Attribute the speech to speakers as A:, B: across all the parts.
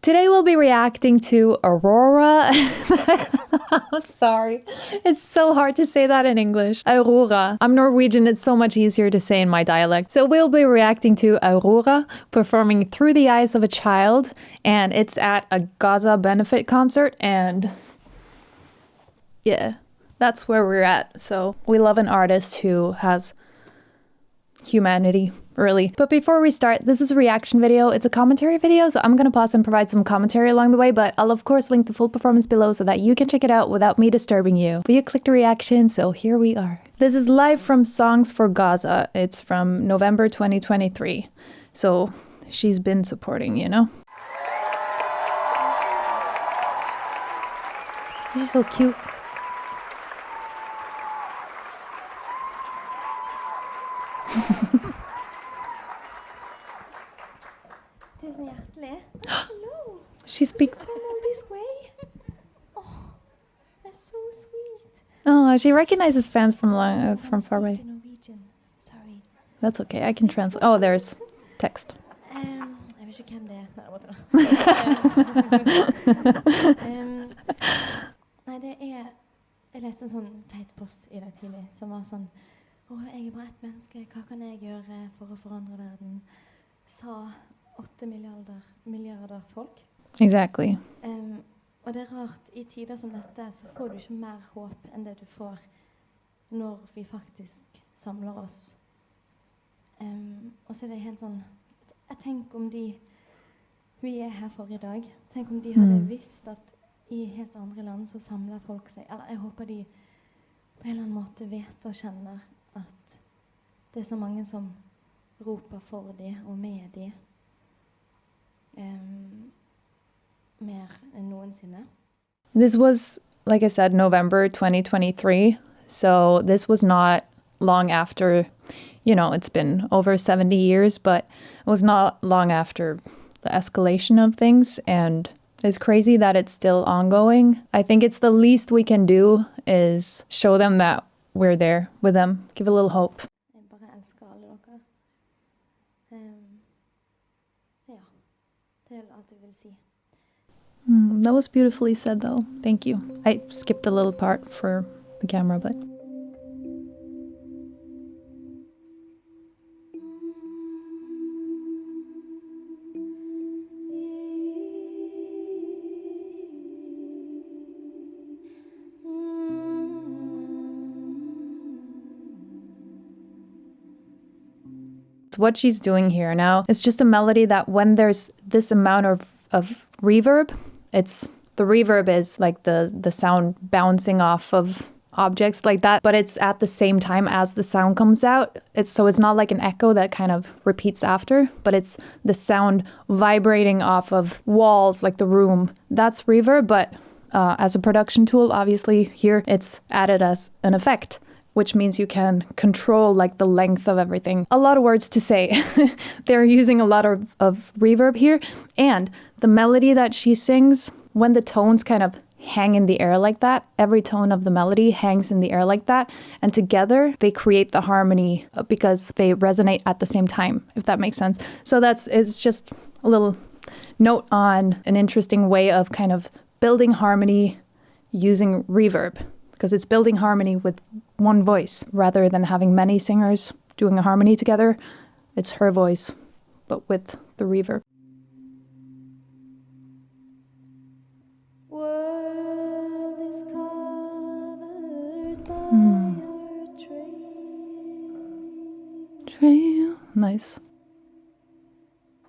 A: Today we'll be reacting to Aurora. I'm sorry. It's so hard to say that in English. Aurora. I'm Norwegian. It's so much easier to say in my dialect. So we'll be reacting to Aurora performing Through the Eyes of a Child. And it's at a Gaza benefit concert. And yeah, that's where we're at. So we love an artist who has humanity, really. But before we start, this is a reaction video. It's a commentary video, so I'm gonna pause and provide some commentary along the way, but I'll of course link the full performance below so that you can check it out without me disturbing you. But you clicked a reaction, so here we are. This is live from Songs for Gaza. It's from November 2023. So she's been supporting, you know? She's so cute.
B: Tusen hjertelig. Hello.
A: She speaks.
B: Come all this way. Oh, that's so sweet.
A: Oh, she recognizes fans from far away.
B: Norwegian. Sorry.
A: That's okay. I can translate. Oh, there's text.
B: Jeg vet ikke hvem det er. Nei, det er... Jeg leste en sånn teit post i dag tidlig, som var sånn: jeg er bare et menneske, hva kan jeg gjøre for å forandre verden? Sa 8 milliarder folk.
A: Exactly.
B: Og det er rart, i tider som dette, så får du ikke mer håp enn det du får når vi faktisk samler oss. Og så er det helt sånn, jeg tenker om vi er her for i dag, tenk om de hadde visst at i helt andre land så samler folk seg, eller jeg håper de på en eller annen måte vet og kjenner at det er så mange som roper for de og med de mer enn noensinne.
A: This was, like I said, November 2023. So this was not long after, you know, it's been over 70 years, but it was not long after the escalation of things. And it's crazy that it's still ongoing. I think it's the least we can do is show them that we're there with them. Give a little hope.
B: Jeg bare elsker alle dere. Ja, det er alt jeg vil si.
A: That was beautifully said, though. Thank you. I skipped a little part for the camera, but... What she's doing here now is just a melody that when there's this amount of reverb, the reverb is like the sound bouncing off of objects like that, but it's at the same time as the sound comes out. So it's not like an echo that kind of repeats after, but it's the sound vibrating off of walls, like the room. That's reverb, but as a production tool, obviously here it's added as an effect, which means you can control like the length of everything. A lot of words to say. They're using a lot of reverb here. And the melody that she sings, when the tones kind of hang in the air like that, every tone of the melody hangs in the air like that. And together they create the harmony because they resonate at the same time, if that makes sense. So it's just a little note on an interesting way of kind of building harmony using reverb. Because it's building harmony with one voice rather than having many singers doing a harmony together. It's her voice, but with the reverb.
B: World is covered by our
A: Trail. Nice.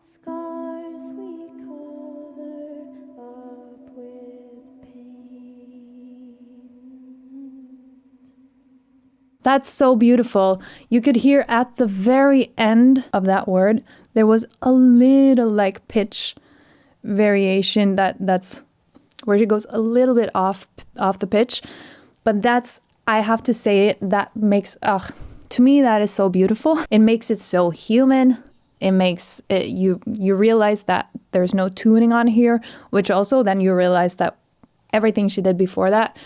B: Scars we cover up with paint.
A: That's so beautiful. You could hear at the very end of that word, there was a little like pitch variation that's where she goes a little bit off the pitch. But that's, I have to say it, that makes, to me, that is so beautiful. It makes it so human. It makes it, you realize that there's no tuning on here, which also then you realize that everything she did before that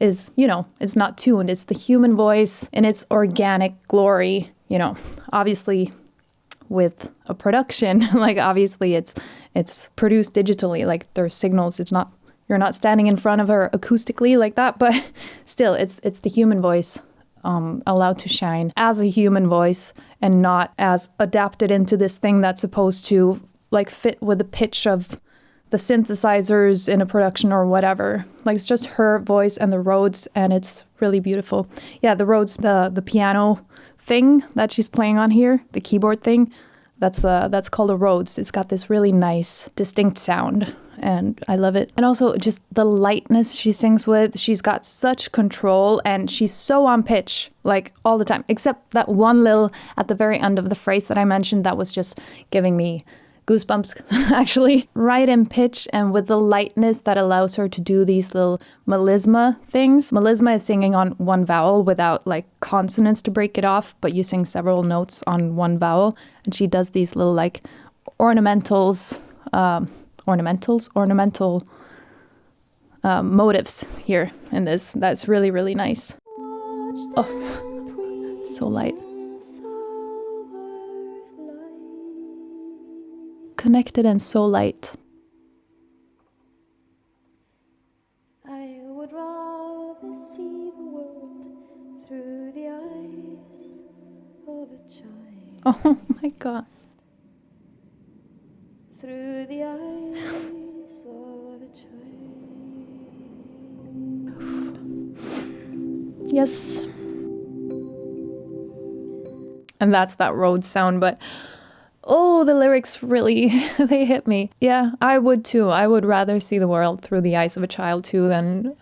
A: is, you know, it's not tuned. It's the human voice in its organic glory. You know, obviously with a production. Like obviously it's produced digitally, like there's signals. You're not standing in front of her acoustically like that, but still it's the human voice allowed to shine as a human voice and not as adapted into this thing that's supposed to like fit with the pitch of the synthesizers in a production or whatever. Like it's just her voice and the Rhodes, and it's really beautiful. Yeah, the Rhodes, the piano thing that she's playing on here, the keyboard thing, that's called a Rhodes. It's got this really nice, distinct sound, and I love it. And also just the lightness she sings with. She's got such control, and she's so on pitch, like all the time, except that one little at the very end of the phrase that I mentioned that was just giving me goosebumps, actually. Right in pitch and with the lightness that allows her to do these little melisma things. Melisma is singing on one vowel without like consonants to break it off, but you sing several notes on one vowel. And she does these little like ornamental motives here in this. That's really, really nice. Oh, so light. Connected and so light.
B: I would rather see the world through the eyes of a child.
A: Oh my God.
B: Through the eyes of a child.
A: Yes. And that's that road sound, but oh, the lyrics really, they hit me. Yeah, I would too. I would rather see the world through the eyes of a child too than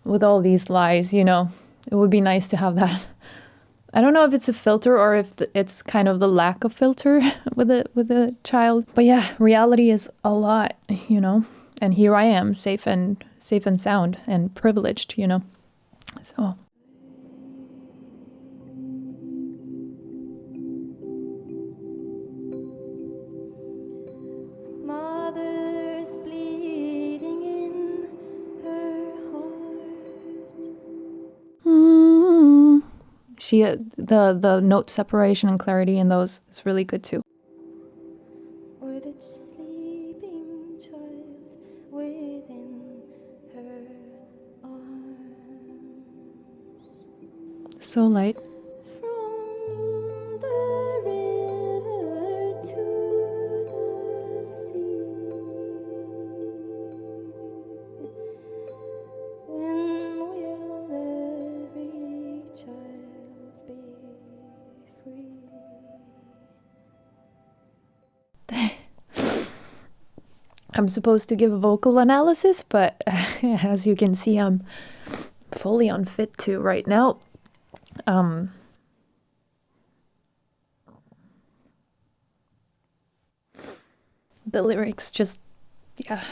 A: with all these lies, you know. It would be nice to have that. I don't know if it's a filter or if it's kind of the lack of filter with a child. But yeah, reality is a lot, you know. And here I am, safe and sound and privileged, you know. So the note separation and clarity in those is really good too.
B: Or the sleeping child within her arms.
A: So light.
B: From the river to the sea. When will every child be free?
A: I'm supposed to give a vocal analysis, but as you can see, I'm fully unfit to right now. The lyrics just, yeah.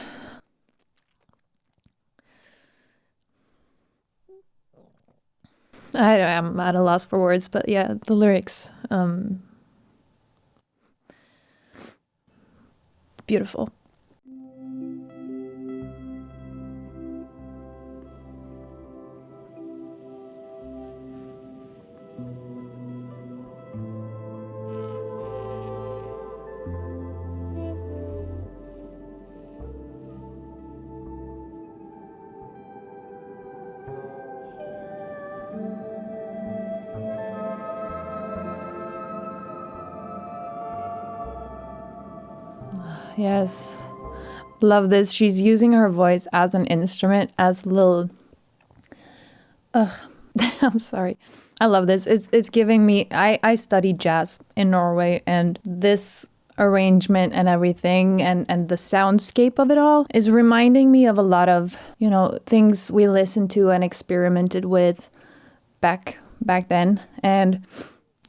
A: I'm at a loss for words, but yeah, the lyrics, beautiful. Yes. Love this. She's using her voice as an instrument, as little... I'm sorry. I love this. It's giving me... I studied jazz in Norway, and this arrangement and everything and the soundscape of it all is reminding me of a lot of, you know, things we listened to and experimented with back then. And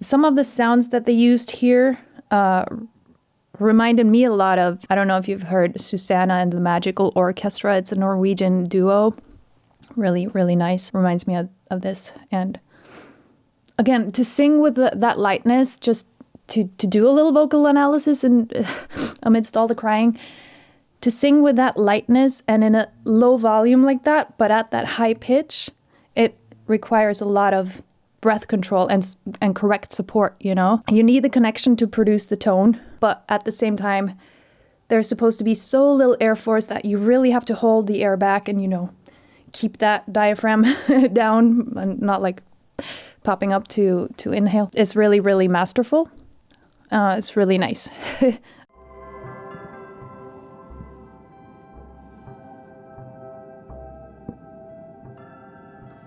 A: some of the sounds that they used here reminded me a lot of, I don't know if you've heard Susanna and the Magical Orchestra. It's a Norwegian duo. Really, really nice. Reminds me of this. And again, to sing with that lightness, just to do a little vocal analysis and amidst all the crying, to sing with that lightness and in a low volume like that, but at that high pitch, it requires a lot of breath control and correct support, you know? You need the connection to produce the tone, but at the same time, there's supposed to be so little air force that you really have to hold the air back and, you know, keep that diaphragm down and not like popping up to inhale. It's really, really masterful. It's really nice.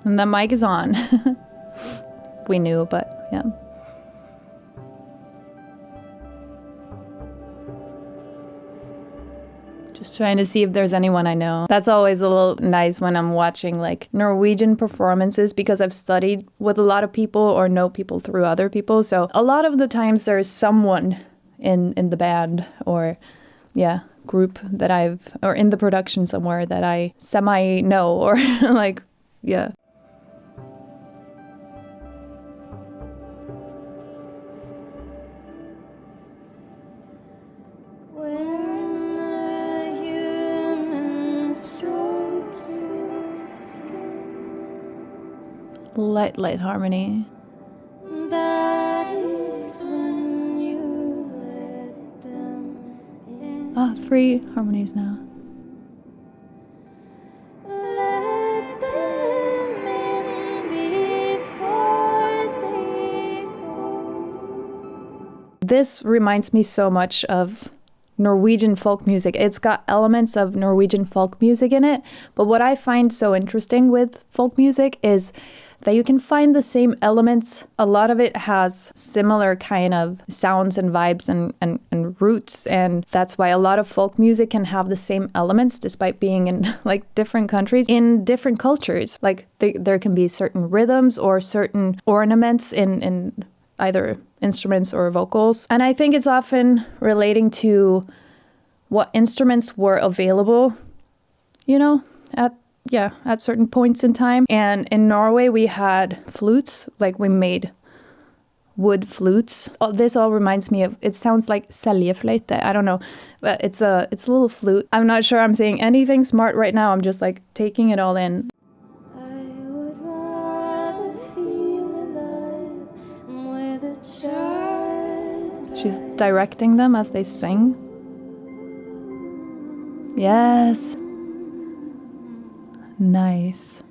A: And the mic is on. We knew, but yeah. Just trying to see if there's anyone I know. That's always a little nice when I'm watching like Norwegian performances, because I've studied with a lot of people or know people through other people. So a lot of the times there's someone in the band or group that or in the production somewhere that I semi know or like, yeah. Light harmony.
B: That is when you let them in.
A: 3 harmonies now.
B: Let them in before they go.
A: This reminds me so much of Norwegian folk music. It's got elements of Norwegian folk music in it, but what I find so interesting with folk music is that you can find the same elements. A lot of it has similar kind of sounds and vibes and roots, and that's why a lot of folk music can have the same elements despite being in like different countries, in different cultures. Like there can be certain rhythms or certain ornaments in either instruments or vocals. And I think it's often relating to what instruments were available, you know, at certain points in time. And in Norway, we had flutes, like we made wood flutes. Oh, this all reminds me of, it sounds like seljefløyte. I don't know, but it's a little flute. I'm not sure I'm saying anything smart right now. I'm just like taking it all in.
B: I would rather feel alive with a child.
A: She's directing them as they sing. Yes. Nice.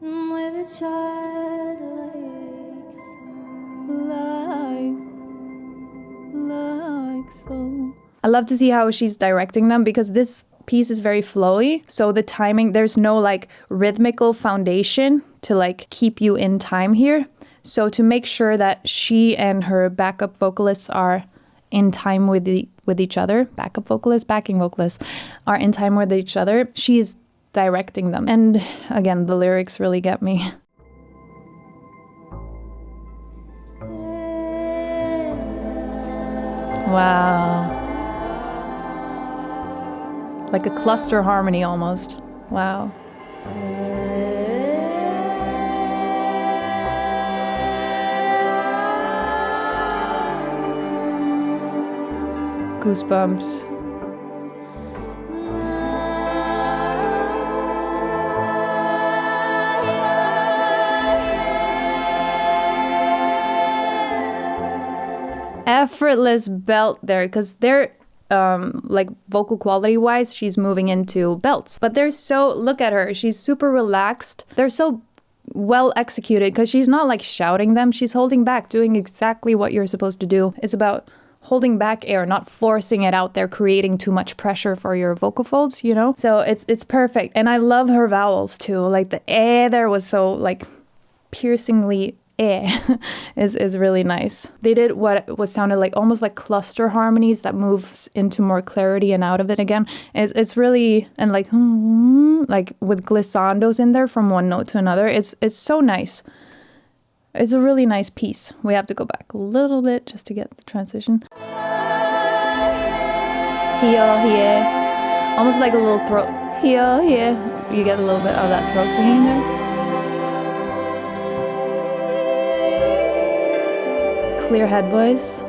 B: With a child
A: like so. I love to see how she's directing them, because this piece is very flowy. So the timing, there's no like rhythmical foundation to like keep you in time here. So to make sure that she and her backup vocalists are in time with each other, backing vocalists are in time with each other, she is directing them. And again, the lyrics really get me. Wow. Like a cluster harmony almost. Wow. Goosebumps. Effortless belt there, because they're like vocal quality wise, she's moving into belts, but they're so, look at her, she's super relaxed. They're so well executed because she's not like shouting them, she's holding back, doing exactly what you're supposed to do. It's about holding back air, not forcing it out there, creating too much pressure for your vocal folds, you know? So it's perfect. And I love her vowels too. Like the eh there was so like piercingly is really nice. They did what was sounded like almost like cluster harmonies that moves into more clarity and out of it again. It's really, and like with glissandos in there from one note to another. It's so nice. It's a really nice piece. We have to go back a little bit just to get the transition. Here, almost like a little throat. Here, you get a little bit of that throat singing there. Clear head voice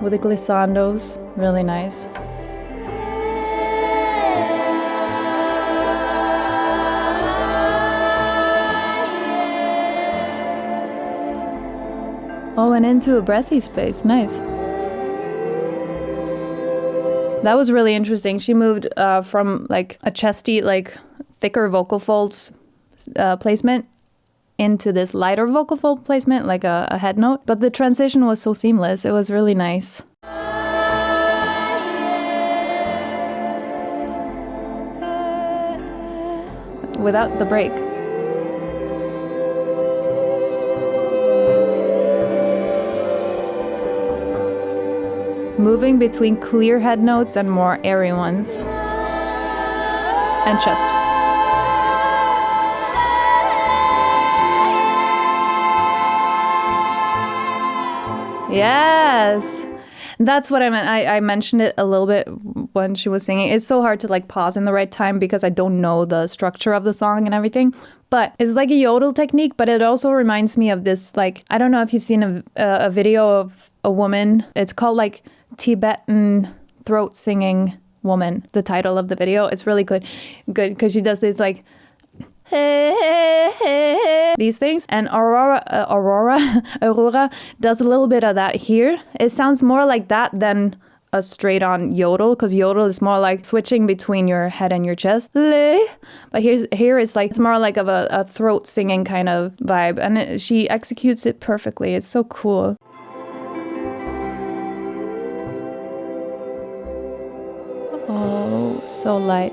A: with the glissandos, really nice. went into a breathy space. Nice. That was really interesting. She moved from like a chesty, like thicker vocal folds placement into this lighter vocal fold placement, like a head note. But the transition was so seamless. It was really nice. Without the break. Moving between clear head notes and more airy ones. And chest. Yes! That's what I meant. I mentioned it a little bit when she was singing. It's so hard to like pause in the right time because I don't know the structure of the song and everything. But it's like a yodel technique, but it also reminds me of this, like, I don't know if you've seen a video of a woman. It's called like Tibetan throat singing woman, the title of the video. It's really good because she does this like these things, and Aurora does a little bit of that here. It sounds more like that than a straight on yodel, because yodel is more like switching between your head and your chest. But here it's like, it's more like of a throat singing kind of vibe, and she executes it perfectly. It's so cool. Oh, so light.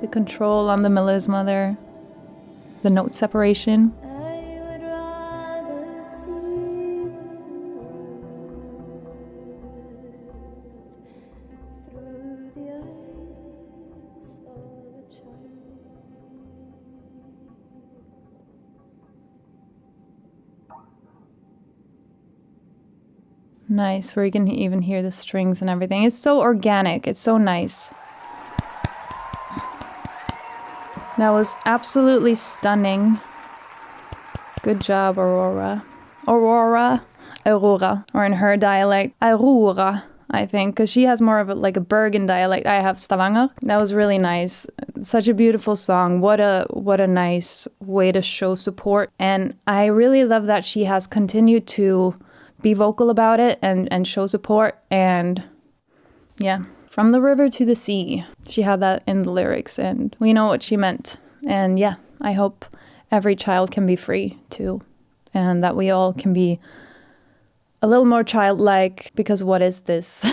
A: The control on the melisma there, the note separation. Nice, where you can even hear the strings and everything. It's so organic, it's so nice. That was absolutely stunning. Good job, Aurora. Aurora, or in her dialect, Aurora, I think, because she has more of like a Bergen dialect. I have Stavanger. That was really nice. Such a beautiful song. What a nice way to show support. And I really love that she has continued to be vocal about it and show support. And yeah. From the river to the sea. She had that in the lyrics, and we know what she meant. And yeah, I hope every child can be free too, and that we all can be a little more childlike, because what is this,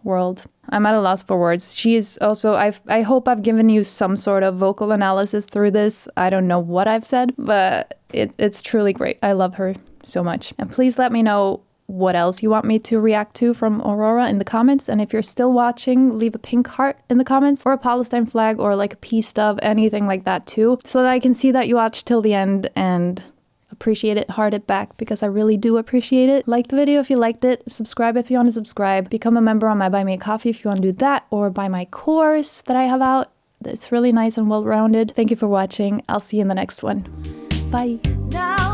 A: world? I'm at a loss for words. She is also, I hope I've given you some sort of vocal analysis through this. I don't know what I've said, but it's truly great. I love her so much. And please let me know what else you want me to react to from Aurora in the comments. And if you're still watching, leave a pink heart in the comments, or a Palestine flag, or like a peace stub, anything like that too, so that I can see that you watched till the end and appreciate it, heart it back, because I really do appreciate it. Like the video if you liked it, subscribe if you want to subscribe, become a member on my BuyMeACoffee if you want to do that, or buy my course that I have out. It's really nice and well-rounded. Thank you for watching. I'll see you in the next one. Bye. Now